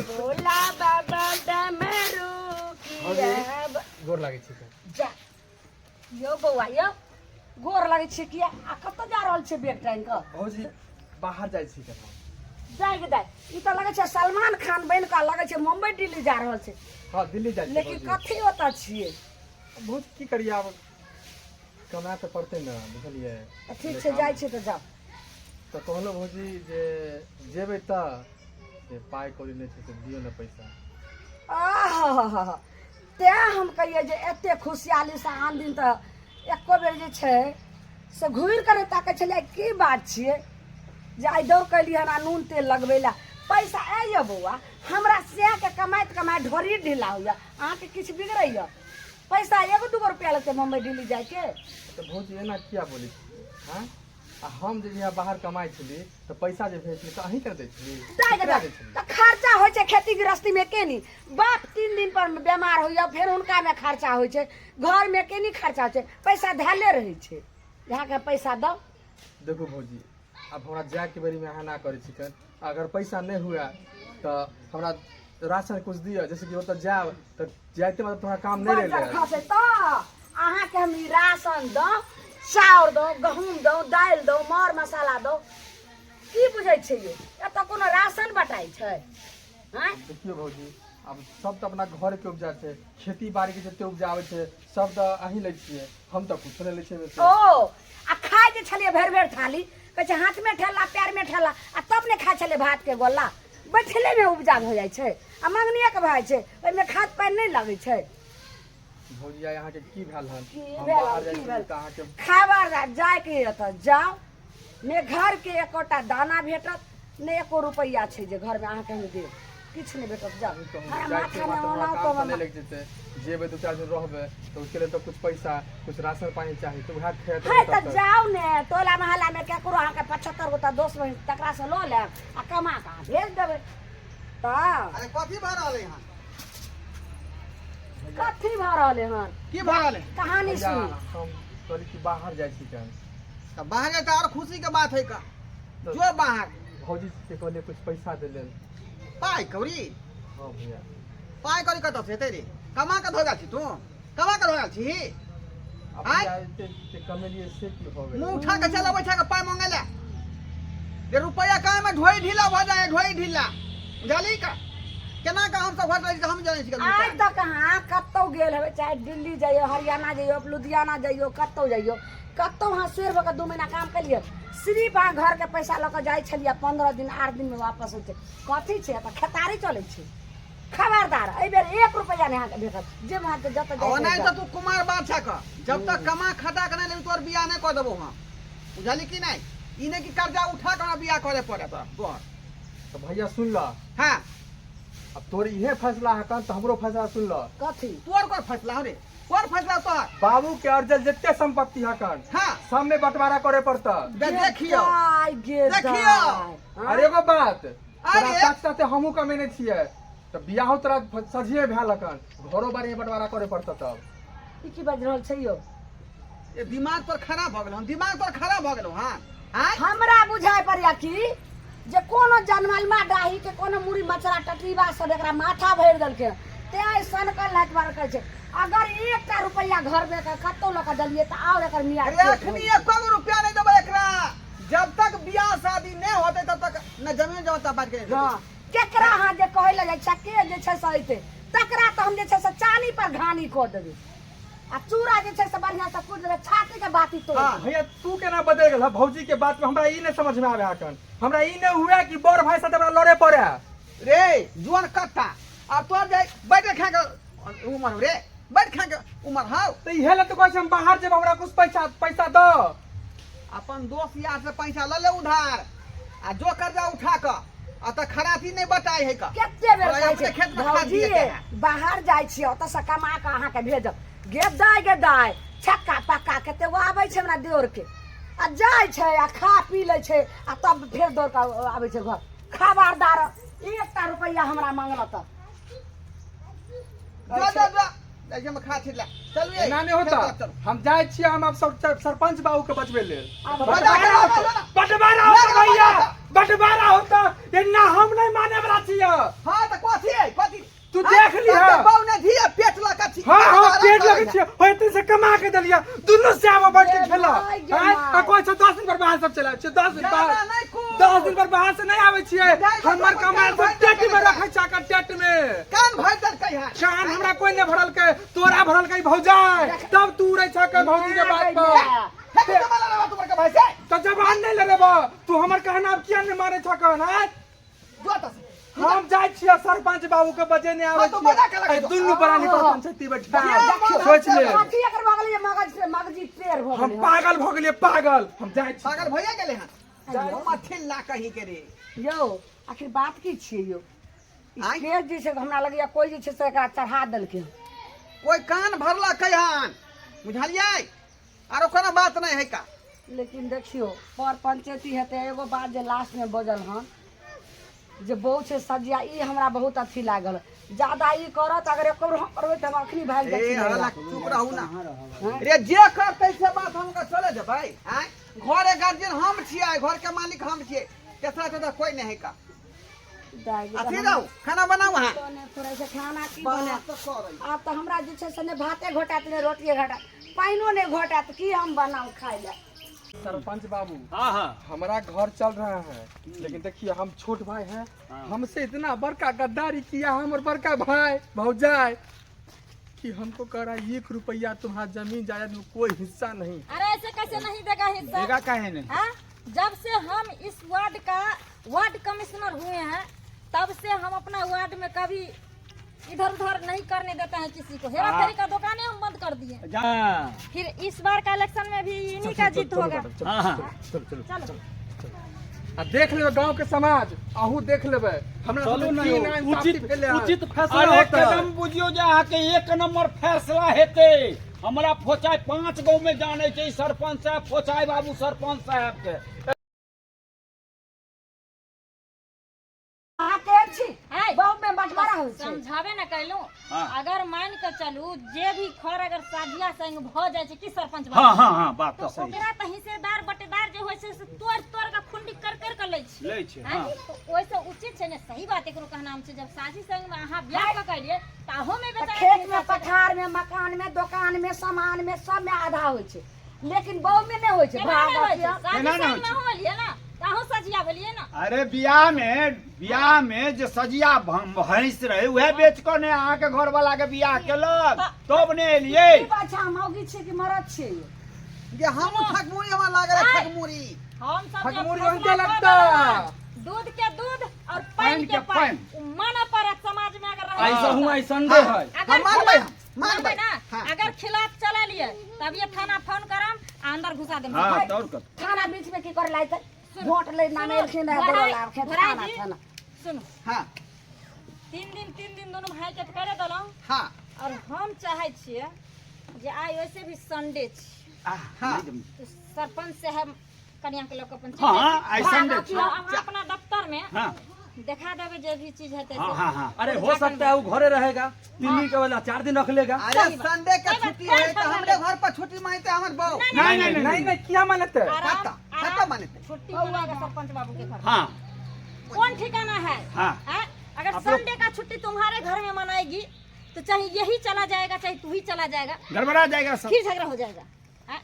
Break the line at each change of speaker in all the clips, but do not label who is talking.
भोला बाबा डमरू किया
गोर लागे छी
जा यो बौआ यो गोर लागे छी किया आ कत जा रहल छे बेग टाइम का
भौजी बाहर जाइ छी
जाय के दाय ई त लगे छे सलमान खान बन का लगे छे मुंबई दिल्ली जा रहल छे।
हां दिल्ली जाइ छी
लेकिन कथी होता छिए
भौज की करिए अब कमा तो पड़ते ना बुझलिए।
ठीक छे जाय छे त जाओ
तो कहलो भौजी जे जेबे त से पाई कौड़ी नहीं छे तो दियो ना पैसा।
आहा ते हम कहिए जे एते खुशहाली से आन दिन त एको बेर जे छे से घूर करे ताके छले की बात छिए जे आई दौड़ कैली हमरा नून तेल लगबेला पैसा आइयो बौआ हमरा से के कमाइत कमाइत ढोरी ढीला होया अहाँ के किछ बिगड़ैया पैसा एगो दूगो रुपया लगते मुंबई दिल्ली जाए के
तो भौजी एना किया बोली हां हम जे यहाँ बाहर कमाई छली तो पैसा जे भेजली तो अहीं कर दै छली
तो खर्चा होय छे खेती गृहस्थी में केनी बाप 3 दिन पर बीमार होइया फिर उनका में खर्चा होय छे घर में केनी खर्चा छे पैसा धैले रही छे यहाँ के पैसा दो।
देखो भौजी अब हमरा जाए के बेरी में अहाँ ना करे छी अगर पैसा नहीं हुआ तो हमरा राशन कुछ दियो जैसे कि होता जाओ तो जाते मतलब तुम्हारा काम नहीं रहे
तो अहाँ के हम राशन दो चाउर दो गहूम दो दाल दो मर मसाला दो की बुझै छै ये एत कोनो राशन बटाई छै हैं।
देखियो भौजी अब सब तो अपना घर के उपजा छे खेती बाड़ी के जते उपजावे छे सब तो अहीं ले छिए हम तो कुछ नहीं ले छिए।
ओ आ खाय जे छलिए भर भर थाली कहे छै हाथ में ठेला पैर में ठेला आ तब ने खाय छले भात के गोला बैठले में उपजा हो जाय छै आ मंगनिया के भाई छै ओय में खाद पानी नहीं लागे छै।
भौजी यहाँ के की भेल हन
हम
बाहर जाय छी त अहाँ के
खाबार जाय के त जाओ ने घर के एकोटा दाना भेटत ने एको रुपया छै जे घर में अहाँ के दे किछ नहीं भेटत जाओ माथा में ओना तो
नहीं लग जेते जेबे 2-4 दिन रहबे तो उसके लिए तो कुछ पैसा कुछ राशन पानी चाहिए तो वह खेत
है त जाओ ने टोला मोहल्ला में केकरो अहाँ के 75 गोटा दोस्त बहिन तकरा से लो ले आ कमा का भेज देबे त
अरे कथी भ रहले हन
कथी भ रहले हन
की भ रहले
कहानी सुन
हम कहली कि बाहर जाय छी कन
त बाहर के और खुशी के बात है का जो बाहर
भौजी के कहले कुछ पैसा दे ले
पाई कौड़ी
हां भैया
पाई कौड़ी कत से तेरे कमा के धोगा छी तू कमा के धोगा छी
अब ते कमेलिए से की हो गए
मुंह उठा के चला बैठा के पाई मांगेला जे रुपया काहे में ढोई ढीला भ जाए ढोई ढीला बुझाली का केना का हम सब घर रही हम जाने छी
आज तक कहाँ कत्तो गेल हवे चाहे दिल्ली जाइयो हरियाणा जाइयो लुधियाना जाइयो कत्तो जाइयो कत्तो वहाँ शेर बका 2 महीना काम कलिए सिर्फ अहाँ घर के पैसा लक जाय छलिए 15 दिन 8 दिन में वापस होते कथी छे त खेतारी चले छे खबरदार ए बेर 1 रुपया नहीं अहाँ के भेटत जे वहाँ के जत जाय
ओनाई त तू कुमार बादशाह का जब तक कमा खटा के नहीं तोर बियाह नहीं कर देबो हां बुझाली कि नहीं इने की कर्जा उठा के बियाह करे पड़े
तो भैया सुन ल
हां
अब तोर इहे फैसला है कन तो हमरो फैसला सुन ल
कथी
तोर कोन फैसला हो रे कोन फैसला तोर
बाबू के अर्जल जत्ते संपत्ति है कन
हां
सब में बंटवारा करे पड़ता
देखियो
देखियो
अरे एगो बात
अरे
तोरा साथे हमहू कमेने छिए तो बियाह तोरा सजिए भेल कन घरो बारी बंटवारा करे पड़ता तब
ई की बाज रहल छै यो
ये दिमाग पर खराब भ गेलो दिमाग पर खराब भ गेलो हां हां
हमरा बुझाय पड़िया कि जे कोनो जनमलमा डाही के कोनो मुड़ी मचरा टटरीबा सब एकरा माथा भर देलके ते ऐसन कर लात मार कर छै अगर 1 रुपया घर में का कत्तो लका दलिए त और एकर मियां
अरे अखनी 1 रुपया नहीं देबे एकरा जब तक बियाह शादी नहीं होते तब तक न जमीन जमता बात के
हां केकरा हां जे कहले जाय छै के जे छै सहिते तकरा त हम जे छै से चानी पर घानी को देबे आ चूड़ा जे छै से बढ़िया से कुछ देबे छाती के बाती तोड़
हां भैया तू केना बदल गेल भौजी के बात में हमरा ई नहीं समझ में आवे हकन हमरा ई नहीं हुआ कि बड़ भाई साथे हमरा लड़े पड़े
रे जुआन कट्टा अब तोर जाय बैठ खा के उमर रे बैठ खा के उमर हाउ
तो इहे ल तो कहै छै हम बाहर जेब हमरा कुछ पैसा दो
अपन दोस्त यार से पैसा ल ले उधार आ जो कर्जा उठा के आ त खराती नहीं बताई है का
केते बेर
और
कहै
अपने
छै
खेत में खाद
भौजी
दिए के
बाहर जाय छी ओत से कमा के अहाँ के भेजब गे दाय छक्का पक्का केते वो आबै छै हमरा देवर के आ जाय छै आ खा पी ले छै आ तब फेर दौड़ के आबै छै घर खबरदार 1 रुपया हमरा मांगल त
जा ऐसे में खा छिला चलू ये
एना नहीं होता हम जाय छी हम अब सरपंच बाबू के बचबे लेल
अब
बंटवारा होता भैया बंटवारा होता ये ना हम नहीं माने वाला छिए
हां त को
छियै होते से कमा के देलिया दुनू से आवा बैठ के खेला
माय गे
हैं
माय।
कोई से 10 दिन पर बाहर सब चला छै 10 दिन
ज्यादा
पर
नहीं खूब।
10 दिन पर बाहर से नहीं आवे छियै
जाय के
हमर
तो
कमाई
कान
सब टेट में रखै छा का टेट में
कान भर दल कहिया
कान हमरा कोई ने भरल के तोरा भरल के भौजाई तब तू रह छा के भौजी के बात पर
हे तो जमाना लगा तुम्हारे का भाई से
तो जबान नहीं ले लेबा तू हमर कहना अब किया नहीं मारे छा कहना
जो तो
हम जाय छियै सरपंच बाबू के बजे ने आवे
हाँ, तो बजा के लगा
छियै
दो।
दुनू प्राणी पर पंचायती बैठा
देखियो
सोच ले
अथी एकर भगल ये मगजी टेढ़ भ
हम
गेलै
पागल भ गेलियै पागल हम जाय छी
पागल भैया गेले हैं जाय मथिन ला कही के रे
यौ आखिर बात की छियै यौ
आँय?
केस जे छै हमरा लगैया कोई जे छै से एकरा चढ़ा देलकै
कोई कान भरला कहियान बुझलियै आरो कोनो बात नहीं है का
लेकिन देखियो पर पंचायती हेतै एगो बात जे लास्ट में बजल हन जे बहु छै सजिया ई हमरा बहुत अच्छी लागल ज्यादा ई करत अगर एको हम करबै त हम अखनी भाग
ए
जाइ
हला
छी
चुप रहू ना रे जे करतै से बात हमका चले दे भाई आय घरे गार्जियन हम छियै घर के मालिक हम छियै तेसरा तो कोई नहीं है का अथी रहू खाना बनाऊ हां
थोड़ा सा खाना की बने
बात तो करे
आब तऽ हमरा जे छै से ने भाते घोटात ने रोटिए घोटात पानियो नहीं घोटात की हम बनाऊ खाए ले
सरपंच बाबू
हाँ हाँ
हमारा घर चल रहा है लेकिन देखिए हम छोट भाई हैं हमसे इतना बड़का गद्दारी किया हमर बड़का भाई भौजाई कि हमको कह रहा है 1 रुपया तुम्हारा जमीन जायदाद में कोई हिस्सा नहीं
अरे ऐसे कैसे नहीं देगा हिस्सा
देगा काहे नहीं
हाँ? जब से हम इस वार्ड कमिश्नर हुए हैं तब से हम अपना वार्ड में कभी इधर उधर नहीं करने देते हैं किसी को हेरा फेरी का दुकानें हम बंद कर दिए
हाँ
फिर इस बार का इलेक्शन में भी इन्हीं का जीत होगा
हाँ हाँ
चलो
आ देख लेबै गांव के समाज अहू देख लेबै हमरा
चलू
सबके
नहीं
की नाइंसाफी
उचित
भेलै हन।
उचित फैसला
अरे
होता
एकदम
एकदम बुझियो जे अहाँके 1 नंबर फैसला हेते हमरा फोचाई 5 गांव में जाने छै सरपंच साहब फोचाई बाबू सरपंच साहब के
आके छी
हाय।
बहुत में बंटवारा होइ छै
समझावे न कैलू
हाँ।
अगर मान के चलू जे भी खर अगर साझिया संग भ जाय छै कि सरपंच
हाँ
बाबू
हाँ हाँ बात
तो
तो सही
ओकरा त हिस्सेदार बटेदार जे होइ छै से तोड़ तोड़ के खुंडी कर कर के लै छै
लै छै
हाँ?
हाँ
तो ओइसे उचित छै ने सही बात एकरो कहना छै जब साझी संग में अहाँ ब्याह क करिए ताहो में
तऽ
बेचारा
खेत में पठार में मकान में दुकान में सामान में सब में आधा होइ छै लेकिन बहु में नहीं होइ छै
केना
भाग
नहीं होइ छै
अथिया।
साझी
केना नहीं
संग में होलिए ना ताहो सजिया बोलिए ना
अरे बियाह में जे सजिया भैंस रहे वह बेच कर ने अहाँके घर वाला के बियाह केलक तब ने एलियै
की बात छै हम मौगी छियै कि मरद छियै
ये हम ठगमुरी हमरा लागे है ठगमुरी
हम सब जब
ठगमुरी
फैसला
हमके
कर
लगता।
देबै, दूध के दूध और पानी के पानी माना पड़त समाज में अगर रहे
ऐसा हुआ ऐसा दे है
अगर
मानबै
खिलाफ-
मानबै
मानबै ना
हाँ।
अगर खिलाफ चला लिए तब ये थाना फोन करम आ अंदर घुसा देम
हाँ तौर कर
खाना बीच में की करे लाइते वोट ले नाम एलखिन है
भराई-
देवला खेत
भराई
खाना
जी।
खाना
सुनो
हां
3 दिन दोनों भाई के करे देलौं
हां
और हम चाहे छियै जे आइ वैसे भी संडे छी
हां
तो सरपंच से हम कन्या के लोग अपन
हाँ आई संडे छै
अपना दफ्तर में
हाँ
देखा देवे जो भी चीज है
हाँ हाँ हाँ
अरे हो सकता है वो घरे रहेगा 3 दिन के वाला 4 दिन रख लेगा
अरे संडे का छुट्टी है तो हमरे घर पर छुट्टी मांगते हमर बहू
नहीं नहीं
नहीं
नहीं
नहीं क्या मानते
खाता खाता मानते
छुट्टी मिलेगा सरपंच बाबू के घर
हाँ
कौन ठिकाना है
हाँ
हैं? अगर संडे का छुट्टी तुम्हारे घर में मनाएगी तो चाहे यही चला जाएगा चाहे तू ही चला जाएगा
गड़बड़ा जाएगा सब
फिर झगड़ा हो जाएगा हैं?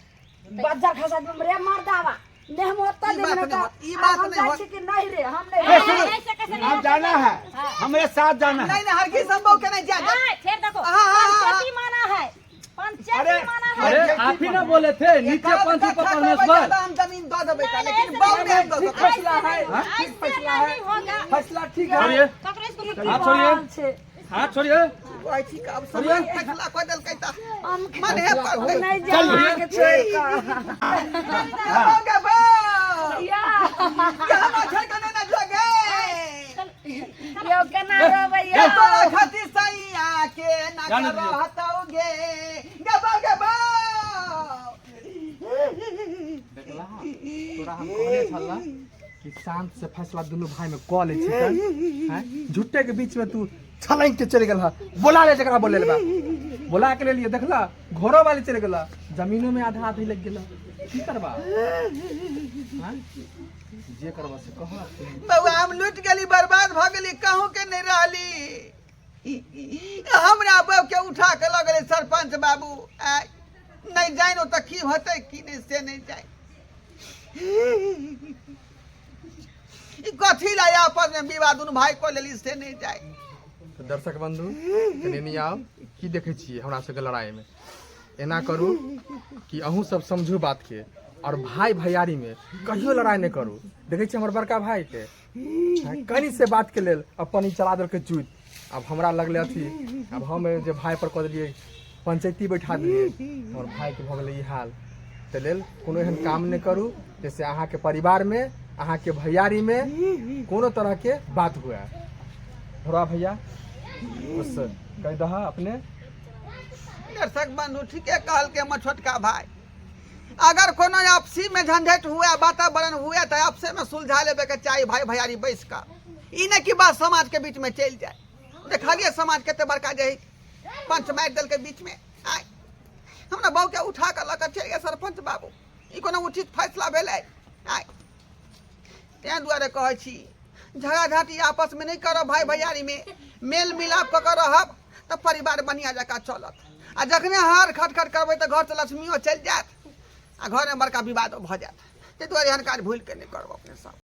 बज्जर खसा तुम रे मार दावा ने हम ओत्ता
ई
दिन
बात
में
नहीं
का
होत, ई बात
हम
नहीं
जाइ
होत।
छी कि नहीं रे हम
ए,
नहीं
सुनो।
ऐसे कैसे नहीं
आप
हो
जाना
सकता?
है
हाँ।
हमारे साथ जाना है
नहीं नहीं हर की संभव के नहीं जा
हाँ, फिर देखो
हाँ, हाँ, हाँ।
पंचायती माना है पंचायती
अरे,
माना है
अरे आप ही ना बोले थे नीचे पंच ऊपर परमेश्वर
हम जमीन दो देबे का
नहीं,
लेकिन
ऐसे
बहू
नहीं,
ने हम दो
ठीक
देबे
फैसला है
ऐसे
ठीक फैसला
नहीं
है
होगा
फैसला ठीक है
छोड़िए
ककरो इसको
की
आप छोड़िए।
बात छै
हाथ छोड़िए
ओइ ठीक अब सब फैसला कर देल कैता
हम
मन है पर
नहीं जा के छोड़ का
होगे बहू
या
हम अच्छा करने ना लगे
यो केना रो भैया
ये तो खाती सही आके ना
जाने
करो
दीजिए।
हटाओगे गबा गबा
देखला तोरा हम कहले छला कि शांत से फैसला दोनों भाई में कॉल ले छिकन हैं झुट्टे के बीच में तू छलंग के चले गेला बोला ले जकरा बोले लेबा बोला के लिए देखला घरों वाले चले गेला जमीनों में आधा आधी लग गेला की करबा हैं जे करबा से कह
बउआ हम लूट गेली बर्बाद भ गेली कहूं के नहीं रहली हमरा बहू के उठा के लगले सरपंच सरपंच बाबू नहीं जाइन तो की होते की नहीं से नहीं जाए कथी ला आपस में विवाद दुनू भाई को लेली से नहीं जाए।
तो दर्शक बंधु कनी नहीं आओ की देखे छियै हमरा सबके लड़ाई में एना करू कि अहूँ सब समझू बात के और भाई भैयारी में कहियो लड़ाई नहीं करू। देखे छियै हमर बड़का भाई के कनी से बात के लेल अपन ही चला देलकै चूत। अब हमरा लगले अथी अब हम जे भाई पर कह दिलियै पंचायती बैठा दिलियै हमर भाई के भऽ गेलै ई हाल। ते लेल कोनो एहन काम नहीं करू जैसे अहाँ के परिवार में अहाँ के भैयारी में कोनो तरह के बात हुआ। थोड़ा भैया बस कह दहा अपने
दर्शक बंधु ठीके कहल के हमर छोटका भाई अगर कोनो आपसी में झंझट हुआ वातावरण हुआ तो आपसे में सुलझा लेबे के चाहिए भाई भैयारी बैस का। ई नहीं कि बात समाज के बीच में चल जाए। देखलिए समाज केते बड़का जे पंच मार दल के बीच में आय हमरा बहु के उठा के लकर चल गए सरपंच बाबू ई कोनो उचित फैसला भेलै आय तें दुआरे कहै छी झगड़ा झाटी आपस में नहीं करो भाई भैयारी में मेल मिलाप क के रहब तो परिवार बढ़िया जका चलत। आ जखने हार खटखट करबै तो घर से लक्ष्मियों चल जात आ घर में बड़का विवादो भ जात। ते दुआरे एहन काज भूल के नहीं करब अपने सब।